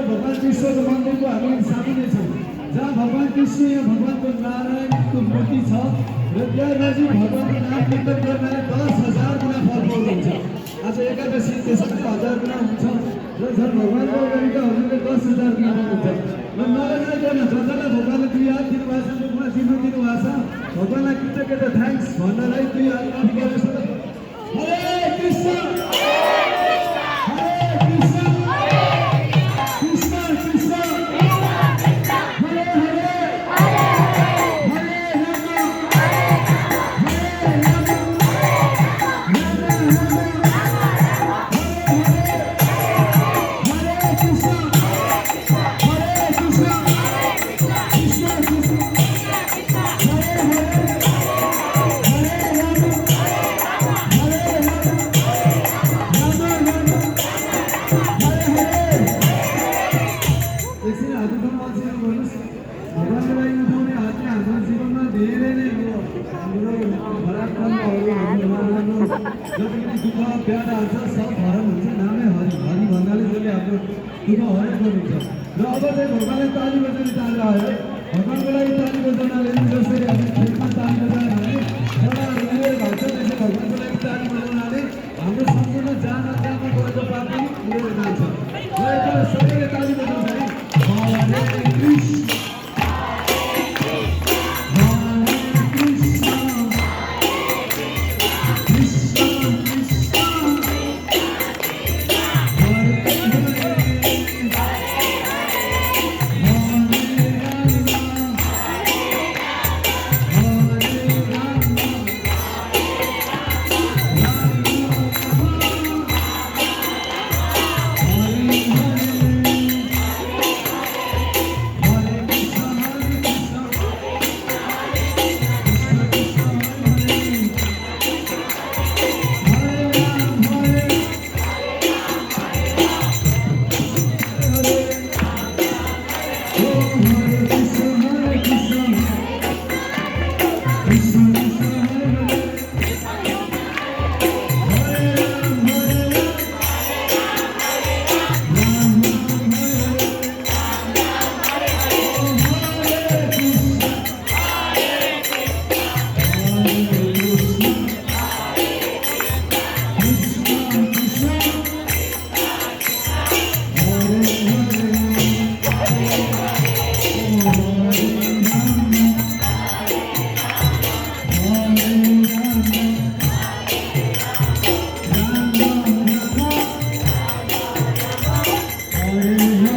भगवान कृष्ण मंदिर को हामी सामने छौँ जहाँ भगवान कृष्ण या भगवानको नारायणको मूर्ति छ र त्यहाँ नजिक भगवानको नाम कीर्तन गर्नाले 10,000 गुणा फल पाउनुहुन्छ। आज एकादशी त्यसमा 1000 गुणा हुन्छ र झन् भगवानको अगाडिका हजुरले 10,000 गुणा पाउनुहुन्छ। र नलगाइकन जसलाई भगवानले 2 हात दिनुभएको छ मुखमा चिन्नु दिनुभएको छ भगवानलाई कृतज्ञता थ्याङ्क्स भन्नलाई 2 हात माथि गरेर हरे कृष्ण र अब चाहिँ भगवानलाई ताली बजाउने चाल आयो। भगवानको लागि ताली बजाउनाले जसरी हामी खेलमा ताली बजायो भने छोराहरूले भन्छ त्यसै भगवानको लागि ताली बजाउनाले हाम्रो सम्पूर्ण जान अध्यात्म गरेको पाप पनि पुरै जान्छ। र एकपल्ट सबैले ताली बजाउँछ है हरे कृष्ण हरे